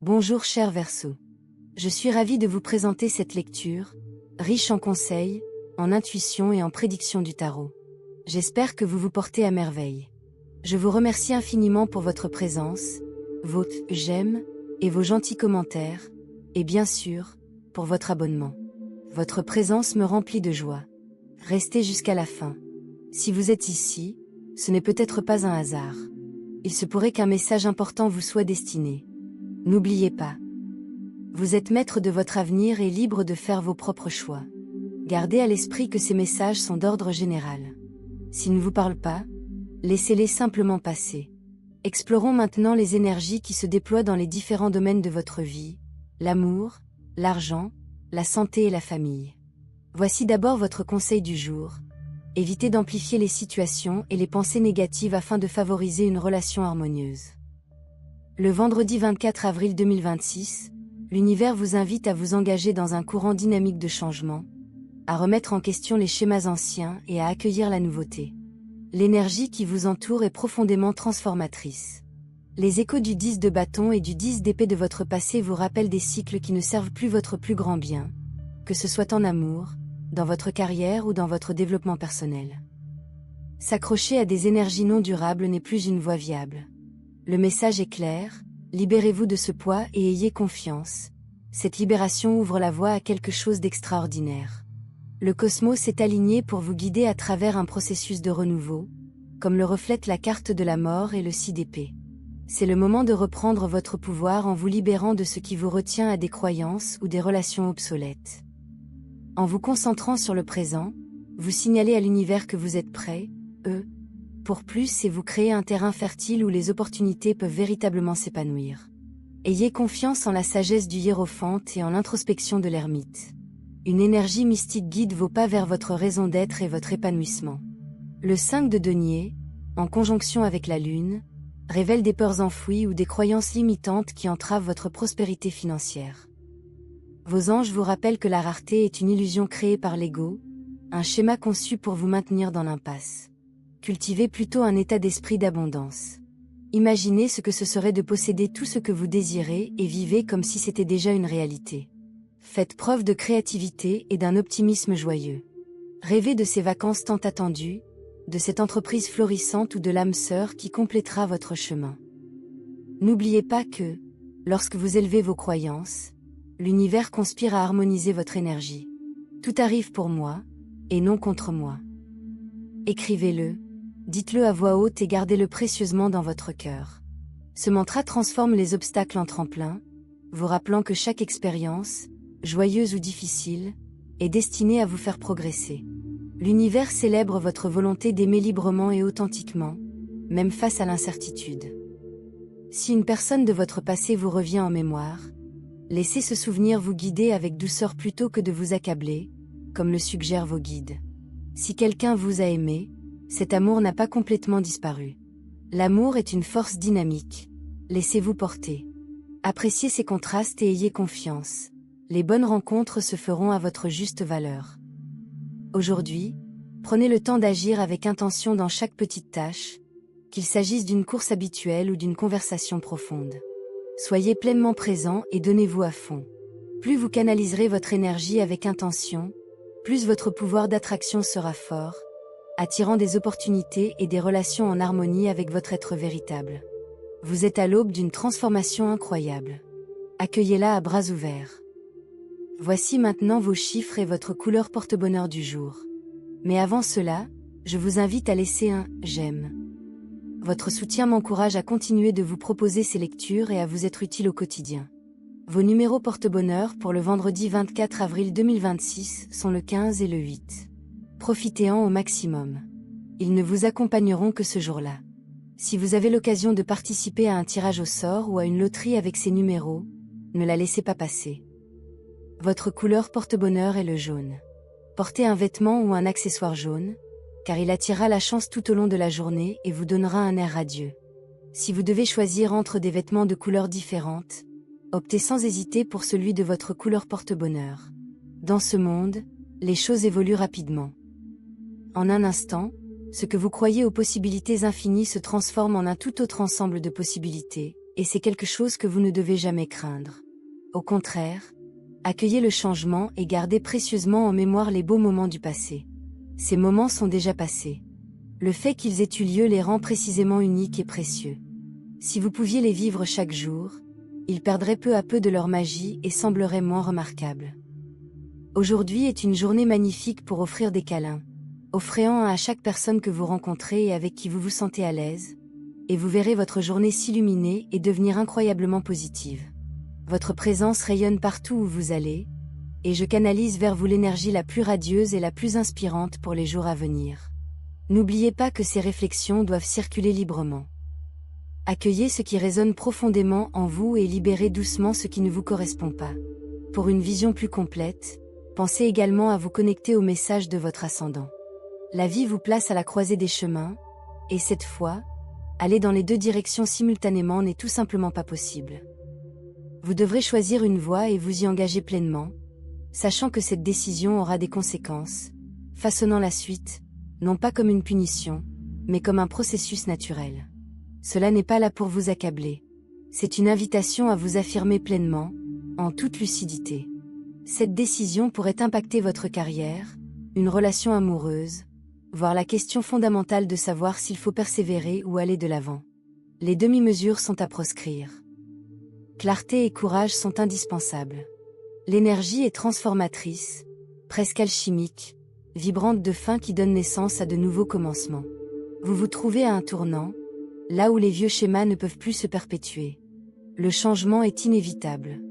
Bonjour cher Verseau. Je suis ravie de vous présenter cette lecture, riche en conseils, en intuition et en prédictions du tarot. J'espère que vous vous portez à merveille. Je vous remercie infiniment pour votre présence, vos j'aime et vos gentils commentaires, et bien sûr, pour votre abonnement. Votre présence me remplit de joie. Restez jusqu'à la fin. Si vous êtes ici, ce n'est peut-être pas un hasard. Il se pourrait qu'un message important vous soit destiné. N'oubliez pas. Vous êtes maître de votre avenir et libre de faire vos propres choix. Gardez à l'esprit que ces messages sont d'ordre général. S'ils ne vous parlent pas, laissez-les simplement passer. Explorons maintenant les énergies qui se déploient dans les différents domaines de votre vie, l'amour, l'argent, la santé et la famille. Voici d'abord votre conseil du jour. Évitez d'amplifier les situations et les pensées négatives afin de favoriser une relation harmonieuse. Le vendredi 24 avril 2026, l'univers vous invite à vous engager dans un courant dynamique de changement, à remettre en question les schémas anciens et à accueillir la nouveauté. L'énergie qui vous entoure est profondément transformatrice. Les échos du 10 de bâton et du 10 d'épée de votre passé vous rappellent des cycles qui ne servent plus votre plus grand bien, que ce soit en amour, dans votre carrière ou dans votre développement personnel. S'accrocher à des énergies non durables n'est plus une voie viable. Le message est clair, libérez-vous de ce poids et ayez confiance. Cette libération ouvre la voie à quelque chose d'extraordinaire. Le cosmos est aligné pour vous guider à travers un processus de renouveau, comme le reflète la carte de la mort et le 6 d'épée. C'est le moment de reprendre votre pouvoir en vous libérant de ce qui vous retient à des croyances ou des relations obsolètes. En vous concentrant sur le présent, vous signalez à l'univers que vous êtes prêt, pour plus et vous créez un terrain fertile où les opportunités peuvent véritablement s'épanouir. Ayez confiance en la sagesse du hiérophante et en l'introspection de l'ermite. Une énergie mystique guide vos pas vers votre raison d'être et votre épanouissement. Le 5 de denier, en conjonction avec la lune, révèle des peurs enfouies ou des croyances limitantes qui entravent votre prospérité financière. Vos anges vous rappellent que la rareté est une illusion créée par l'ego, un schéma conçu pour vous maintenir dans l'impasse. Cultivez plutôt un état d'esprit d'abondance. Imaginez ce que ce serait de posséder tout ce que vous désirez et vivez comme si c'était déjà une réalité. Faites preuve de créativité et d'un optimisme joyeux. Rêvez de ces vacances tant attendues, de cette entreprise florissante ou de l'âme sœur qui complétera votre chemin. N'oubliez pas que, lorsque vous élevez vos croyances, l'univers conspire à harmoniser votre énergie. Tout arrive pour moi, et non contre moi. Écrivez-le, dites-le à voix haute et gardez-le précieusement dans votre cœur. Ce mantra transforme les obstacles en tremplin, vous rappelant que chaque expérience, joyeuse ou difficile, est destinée à vous faire progresser. L'univers célèbre votre volonté d'aimer librement et authentiquement, même face à l'incertitude. Si une personne de votre passé vous revient en mémoire, laissez ce souvenir vous guider avec douceur plutôt que de vous accabler, comme le suggèrent vos guides. Si quelqu'un vous a aimé, cet amour n'a pas complètement disparu. L'amour est une force dynamique. Laissez-vous porter. Appréciez ces contrastes et ayez confiance. Les bonnes rencontres se feront à votre juste valeur. Aujourd'hui, prenez le temps d'agir avec intention dans chaque petite tâche, qu'il s'agisse d'une course habituelle ou d'une conversation profonde. Soyez pleinement présent et donnez-vous à fond. Plus vous canaliserez votre énergie avec intention, plus votre pouvoir d'attraction sera fort, attirant des opportunités et des relations en harmonie avec votre être véritable. Vous êtes à l'aube d'une transformation incroyable. Accueillez-la à bras ouverts. Voici maintenant vos chiffres et votre couleur porte-bonheur du jour. Mais avant cela, je vous invite à laisser un « j'aime ». Votre soutien m'encourage à continuer de vous proposer ces lectures et à vous être utile au quotidien. Vos numéros porte-bonheur pour le vendredi 24 avril 2026 sont le 15 et le 8. Profitez-en au maximum. Ils ne vous accompagneront que ce jour-là. Si vous avez l'occasion de participer à un tirage au sort ou à une loterie avec ces numéros, ne la laissez pas passer. Votre couleur porte-bonheur est le jaune. Portez un vêtement ou un accessoire jaune, car il attirera la chance tout au long de la journée et vous donnera un air radieux. Si vous devez choisir entre des vêtements de couleurs différentes, optez sans hésiter pour celui de votre couleur porte-bonheur. Dans ce monde, les choses évoluent rapidement. En un instant, ce que vous croyez aux possibilités infinies se transforme en un tout autre ensemble de possibilités, et c'est quelque chose que vous ne devez jamais craindre. Au contraire, accueillez le changement et gardez précieusement en mémoire les beaux moments du passé. Ces moments sont déjà passés. Le fait qu'ils aient eu lieu les rend précisément uniques et précieux. Si vous pouviez les vivre chaque jour, ils perdraient peu à peu de leur magie et sembleraient moins remarquables. Aujourd'hui est une journée magnifique pour offrir des câlins. Offrez-en un à chaque personne que vous rencontrez et avec qui vous vous sentez à l'aise, et vous verrez votre journée s'illuminer et devenir incroyablement positive. Votre présence rayonne partout où vous allez, et je canalise vers vous l'énergie la plus radieuse et la plus inspirante pour les jours à venir. N'oubliez pas que ces réflexions doivent circuler librement. Accueillez ce qui résonne profondément en vous et libérez doucement ce qui ne vous correspond pas. Pour une vision plus complète, pensez également à vous connecter au message de votre ascendant. La vie vous place à la croisée des chemins, et cette fois, aller dans les deux directions simultanément n'est tout simplement pas possible. Vous devrez choisir une voie et vous y engager pleinement, sachant que cette décision aura des conséquences, façonnant la suite, non pas comme une punition, mais comme un processus naturel. Cela n'est pas là pour vous accabler. C'est une invitation à vous affirmer pleinement, en toute lucidité. Cette décision pourrait impacter votre carrière, une relation amoureuse, voire la question fondamentale de savoir s'il faut persévérer ou aller de l'avant. Les demi-mesures sont à proscrire. Clarté et courage sont indispensables. L'énergie est transformatrice, presque alchimique, vibrante de fin qui donne naissance à de nouveaux commencements. Vous vous trouvez à un tournant, là où les vieux schémas ne peuvent plus se perpétuer. Le changement est inévitable.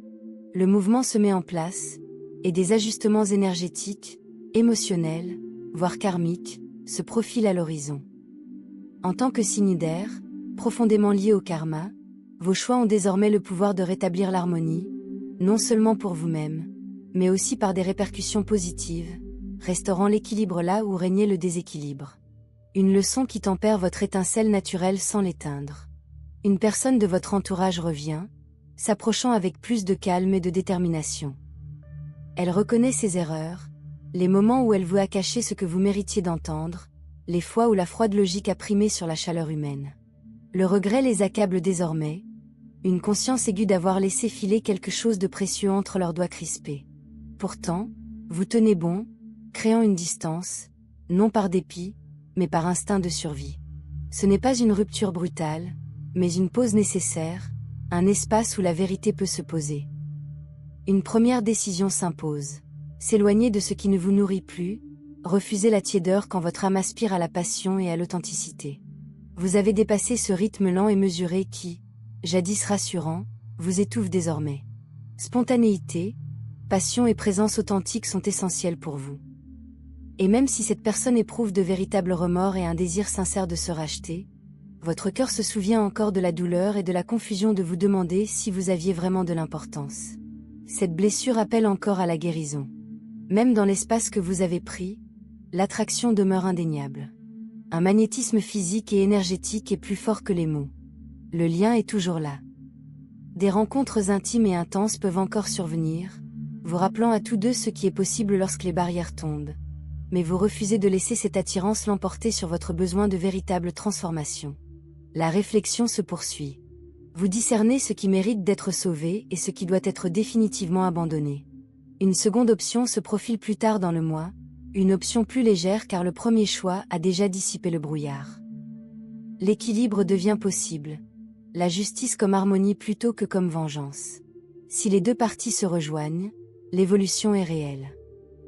Le mouvement se met en place, et des ajustements énergétiques, émotionnels, voire karmiques, se profilent à l'horizon. En tant que signe d'air, profondément lié au karma, vos choix ont désormais le pouvoir de rétablir l'harmonie, non seulement pour vous-même, mais aussi par des répercussions positives, restaurant l'équilibre là où régnait le déséquilibre. Une leçon qui tempère votre étincelle naturelle sans l'éteindre. Une personne de votre entourage revient, s'approchant avec plus de calme et de détermination. Elle reconnaît ses erreurs, les moments où elle vous a caché ce que vous méritiez d'entendre, les fois où la froide logique a primé sur la chaleur humaine. Le regret les accable désormais, une conscience aiguë d'avoir laissé filer quelque chose de précieux entre leurs doigts crispés. Pourtant, vous tenez bon, créant une distance, non par dépit, mais par instinct de survie. Ce n'est pas une rupture brutale, mais une pause nécessaire, un espace où la vérité peut se poser. Une première décision s'impose. S'éloigner de ce qui ne vous nourrit plus, refuser la tiédeur quand votre âme aspire à la passion et à l'authenticité. Vous avez dépassé ce rythme lent et mesuré qui, jadis rassurant, vous étouffe désormais. Spontanéité, passion et présence authentique sont essentielles pour vous. Et même si cette personne éprouve de véritables remords et un désir sincère de se racheter, votre cœur se souvient encore de la douleur et de la confusion de vous demander si vous aviez vraiment de l'importance. Cette blessure appelle encore à la guérison. Même dans l'espace que vous avez pris, l'attraction demeure indéniable. Un magnétisme physique et énergétique est plus fort que les mots. Le lien est toujours là. Des rencontres intimes et intenses peuvent encore survenir, vous rappelant à tous deux ce qui est possible lorsque les barrières tombent. Mais vous refusez de laisser cette attirance l'emporter sur votre besoin de véritable transformation. La réflexion se poursuit. Vous discernez ce qui mérite d'être sauvé et ce qui doit être définitivement abandonné. Une seconde option se profile plus tard dans le mois, une option plus légère car le premier choix a déjà dissipé le brouillard. L'équilibre devient possible. La justice comme harmonie plutôt que comme vengeance. Si les deux parties se rejoignent, l'évolution est réelle.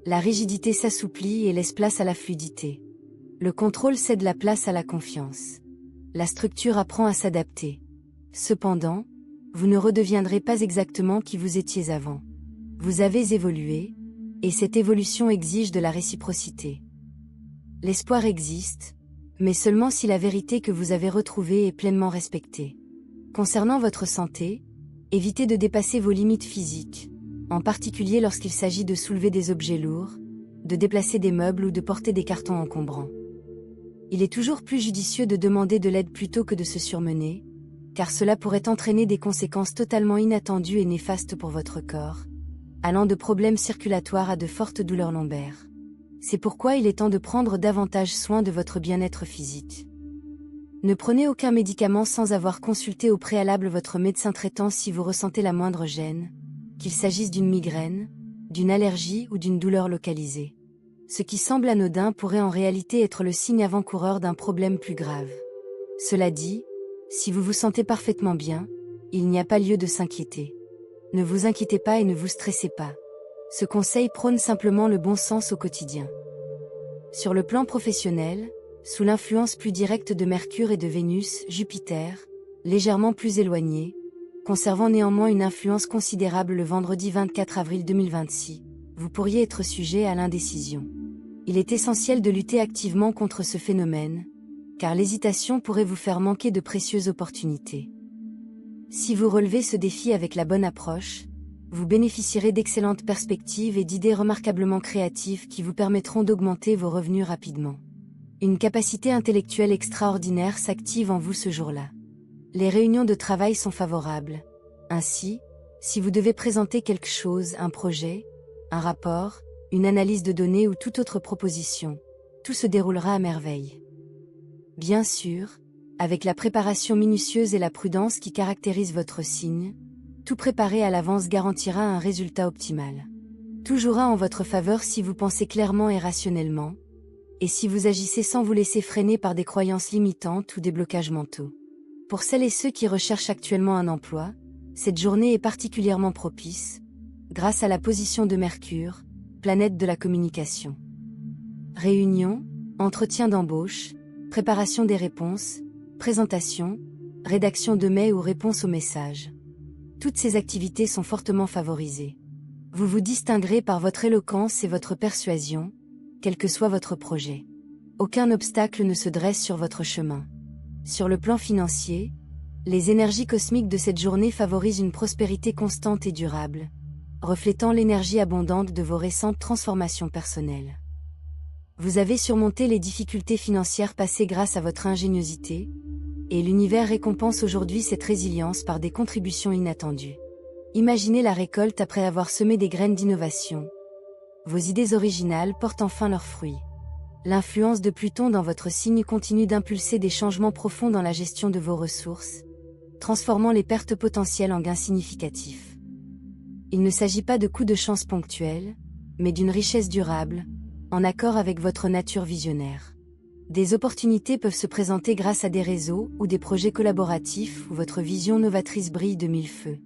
La rigidité s'assouplit et laisse place à la fluidité. Le contrôle cède la place à la confiance. La structure apprend à s'adapter. Cependant, vous ne redeviendrez pas exactement qui vous étiez avant. Vous avez évolué, et cette évolution exige de la réciprocité. L'espoir existe, mais seulement si la vérité que vous avez retrouvée est pleinement respectée. Concernant votre santé, évitez de dépasser vos limites physiques, en particulier lorsqu'il s'agit de soulever des objets lourds, de déplacer des meubles ou de porter des cartons encombrants. Il est toujours plus judicieux de demander de l'aide plutôt que de se surmener, car cela pourrait entraîner des conséquences totalement inattendues et néfastes pour votre corps, allant de problèmes circulatoires à de fortes douleurs lombaires. C'est pourquoi il est temps de prendre davantage soin de votre bien-être physique. Ne prenez aucun médicament sans avoir consulté au préalable votre médecin traitant si vous ressentez la moindre gêne, qu'il s'agisse d'une migraine, d'une allergie ou d'une douleur localisée. Ce qui semble anodin pourrait en réalité être le signe avant-coureur d'un problème plus grave. Cela dit, si vous vous sentez parfaitement bien, il n'y a pas lieu de s'inquiéter. Ne vous inquiétez pas et ne vous stressez pas. Ce conseil prône simplement le bon sens au quotidien. Sur le plan professionnel, sous l'influence plus directe de Mercure et de Vénus, Jupiter, légèrement plus éloignés, conservant néanmoins une influence considérable le vendredi 24 avril 2026, vous pourriez être sujet à l'indécision. Il est essentiel de lutter activement contre ce phénomène, car l'hésitation pourrait vous faire manquer de précieuses opportunités. Si vous relevez ce défi avec la bonne approche, vous bénéficierez d'excellentes perspectives et d'idées remarquablement créatives qui vous permettront d'augmenter vos revenus rapidement. Une capacité intellectuelle extraordinaire s'active en vous ce jour-là. Les réunions de travail sont favorables. Ainsi, si vous devez présenter quelque chose, un projet, un rapport, une analyse de données ou toute autre proposition, tout se déroulera à merveille. Bien sûr, avec la préparation minutieuse et la prudence qui caractérisent votre signe, tout préparer à l'avance garantira un résultat optimal. Tout jouera en votre faveur si vous pensez clairement et rationnellement, et si vous agissez sans vous laisser freiner par des croyances limitantes ou des blocages mentaux. Pour celles et ceux qui recherchent actuellement un emploi, cette journée est particulièrement propice, grâce à la position de Mercure, planète de la communication. Réunion, entretien d'embauche, préparation des réponses, présentation, rédaction de mails ou réponse aux messages. Toutes ces activités sont fortement favorisées. Vous vous distinguerez par votre éloquence et votre persuasion, quel que soit votre projet. Aucun obstacle ne se dresse sur votre chemin. Sur le plan financier, les énergies cosmiques de cette journée favorisent une prospérité constante et durable, reflétant l'énergie abondante de vos récentes transformations personnelles. Vous avez surmonté les difficultés financières passées grâce à votre ingéniosité, et l'univers récompense aujourd'hui cette résilience par des contributions inattendues. Imaginez la récolte après avoir semé des graines d'innovation. Vos idées originales portent enfin leurs fruits. L'influence de Pluton dans votre signe continue d'impulser des changements profonds dans la gestion de vos ressources, transformant les pertes potentielles en gains significatifs. Il ne s'agit pas de coups de chance ponctuels, mais d'une richesse durable, en accord avec votre nature visionnaire. Des opportunités peuvent se présenter grâce à des réseaux ou des projets collaboratifs où votre vision novatrice brille de mille feux.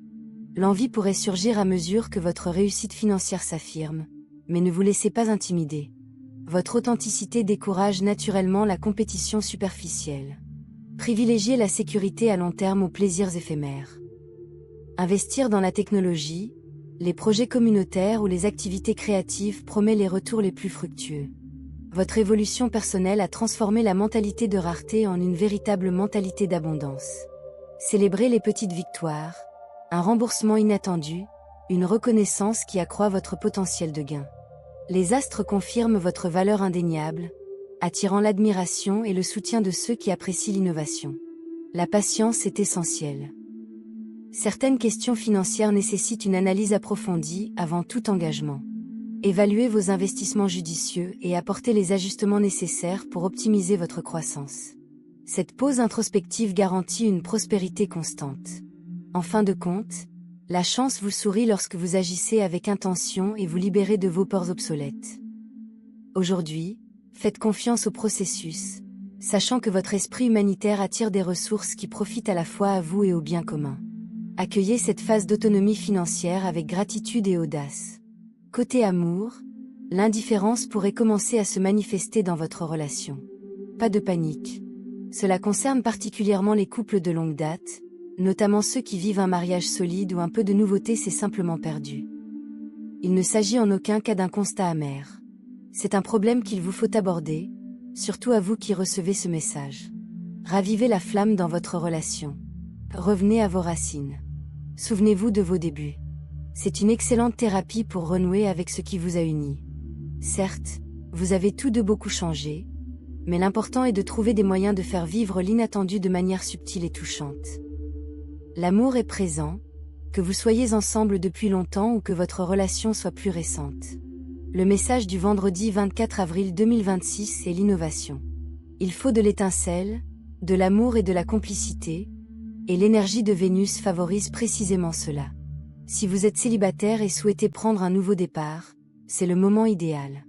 L'envie pourrait surgir à mesure que votre réussite financière s'affirme, mais ne vous laissez pas intimider. Votre authenticité décourage naturellement la compétition superficielle. Privilégiez la sécurité à long terme aux plaisirs éphémères. Investir dans la technologie, les projets communautaires ou les activités créatives promet les retours les plus fructueux. Votre évolution personnelle a transformé la mentalité de rareté en une véritable mentalité d'abondance. Célébrez les petites victoires, un remboursement inattendu, une reconnaissance qui accroît votre potentiel de gain. Les astres confirment votre valeur indéniable, attirant l'admiration et le soutien de ceux qui apprécient l'innovation. La patience est essentielle. Certaines questions financières nécessitent une analyse approfondie avant tout engagement. Évaluez vos investissements judicieux et apportez les ajustements nécessaires pour optimiser votre croissance. Cette pause introspective garantit une prospérité constante. En fin de compte, la chance vous sourit lorsque vous agissez avec intention et vous libérez de vos peurs obsolètes. Aujourd'hui, faites confiance au processus, sachant que votre esprit humanitaire attire des ressources qui profitent à la fois à vous et au bien commun. Accueillez cette phase d'autonomie financière avec gratitude et audace. Côté amour, l'indifférence pourrait commencer à se manifester dans votre relation. Pas de panique. Cela concerne particulièrement les couples de longue date, notamment ceux qui vivent un mariage solide où un peu de nouveauté s'est simplement perdu. Il ne s'agit en aucun cas d'un constat amer. C'est un problème qu'il vous faut aborder, surtout à vous qui recevez ce message. Ravivez la flamme dans votre relation. Revenez à vos racines. Souvenez-vous de vos débuts. C'est une excellente thérapie pour renouer avec ce qui vous a uni. Certes, vous avez tous deux beaucoup changé, mais l'important est de trouver des moyens de faire vivre l'inattendu de manière subtile et touchante. L'amour est présent, que vous soyez ensemble depuis longtemps ou que votre relation soit plus récente. Le message du vendredi 24 avril 2026 est l'innovation. Il faut de l'étincelle, de l'amour et de la complicité, et l'énergie de Vénus favorise précisément cela. Si vous êtes célibataire et souhaitez prendre un nouveau départ, c'est le moment idéal.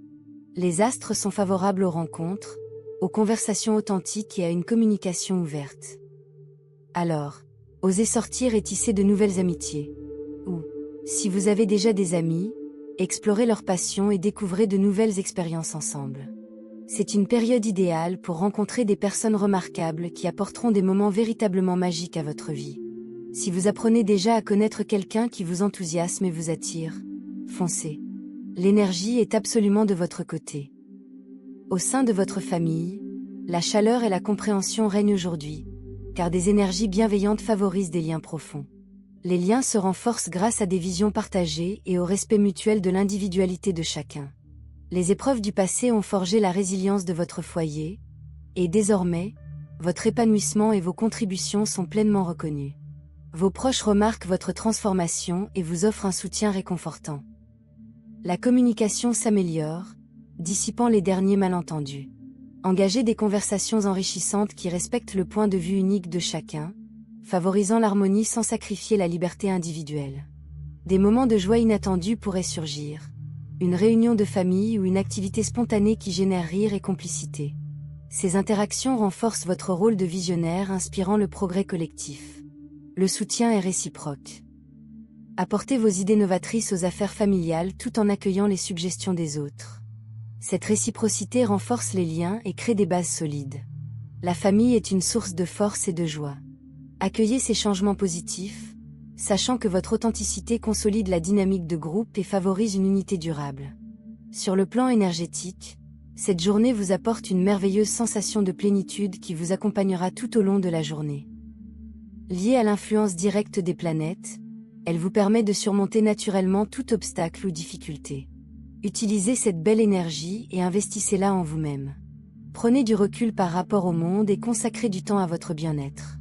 Les astres sont favorables aux rencontres, aux conversations authentiques et à une communication ouverte. Alors, osez sortir et tisser de nouvelles amitiés. Ou, si vous avez déjà des amis, explorez leurs passions et découvrez de nouvelles expériences ensemble. C'est une période idéale pour rencontrer des personnes remarquables qui apporteront des moments véritablement magiques à votre vie. Si vous apprenez déjà à connaître quelqu'un qui vous enthousiasme et vous attire, foncez. L'énergie est absolument de votre côté. Au sein de votre famille, la chaleur et la compréhension règnent aujourd'hui, car des énergies bienveillantes favorisent des liens profonds. Les liens se renforcent grâce à des visions partagées et au respect mutuel de l'individualité de chacun. Les épreuves du passé ont forgé la résilience de votre foyer, et désormais, votre épanouissement et vos contributions sont pleinement reconnus. Vos proches remarquent votre transformation et vous offrent un soutien réconfortant. La communication s'améliore, dissipant les derniers malentendus. Engagez des conversations enrichissantes qui respectent le point de vue unique de chacun, favorisant l'harmonie sans sacrifier la liberté individuelle. Des moments de joie inattendus pourraient surgir. Une réunion de famille ou une activité spontanée qui génère rire et complicité. Ces interactions renforcent votre rôle de visionnaire, inspirant le progrès collectif. Le soutien est réciproque. Apportez vos idées novatrices aux affaires familiales tout en accueillant les suggestions des autres. Cette réciprocité renforce les liens et crée des bases solides. La famille est une source de force et de joie. Accueillez ces changements positifs, sachant que votre authenticité consolide la dynamique de groupe et favorise une unité durable. Sur le plan énergétique, cette journée vous apporte une merveilleuse sensation de plénitude qui vous accompagnera tout au long de la journée. Liée à l'influence directe des planètes, elle vous permet de surmonter naturellement tout obstacle ou difficulté. Utilisez cette belle énergie et investissez-la en vous-même. Prenez du recul par rapport au monde et consacrez du temps à votre bien-être.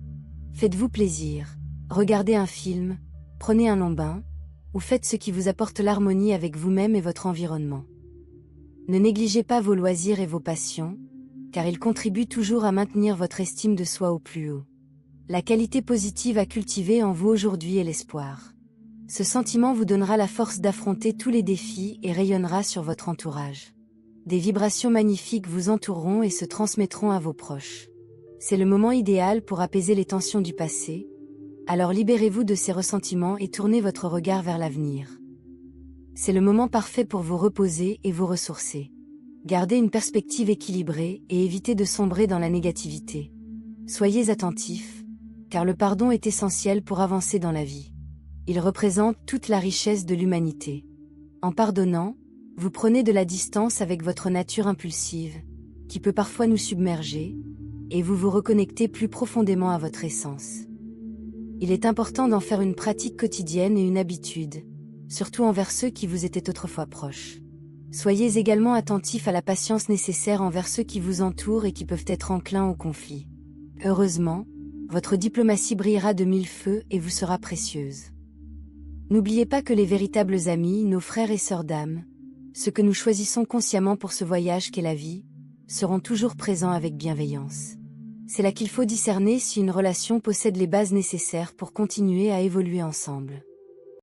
Faites-vous plaisir, regardez un film, prenez un long bain, ou faites ce qui vous apporte l'harmonie avec vous-même et votre environnement. Ne négligez pas vos loisirs et vos passions, car ils contribuent toujours à maintenir votre estime de soi au plus haut. La qualité positive à cultiver en vous aujourd'hui est l'espoir. Ce sentiment vous donnera la force d'affronter tous les défis et rayonnera sur votre entourage. Des vibrations magnifiques vous entoureront et se transmettront à vos proches. C'est le moment idéal pour apaiser les tensions du passé, alors libérez-vous de ces ressentiments et tournez votre regard vers l'avenir. C'est le moment parfait pour vous reposer et vous ressourcer. Gardez une perspective équilibrée et évitez de sombrer dans la négativité. Soyez attentifs, car le pardon est essentiel pour avancer dans la vie. Il représente toute la richesse de l'humanité. En pardonnant, vous prenez de la distance avec votre nature impulsive, qui peut parfois nous submerger, et vous vous reconnectez plus profondément à votre essence. Il est important d'en faire une pratique quotidienne et une habitude, surtout envers ceux qui vous étaient autrefois proches. Soyez également attentifs à la patience nécessaire envers ceux qui vous entourent et qui peuvent être enclins au conflit. Heureusement, votre diplomatie brillera de mille feux et vous sera précieuse. N'oubliez pas que les véritables amis, nos frères et sœurs d'âme, ceux que nous choisissons consciemment pour ce voyage qu'est la vie, seront toujours présents avec bienveillance. C'est là qu'il faut discerner si une relation possède les bases nécessaires pour continuer à évoluer ensemble.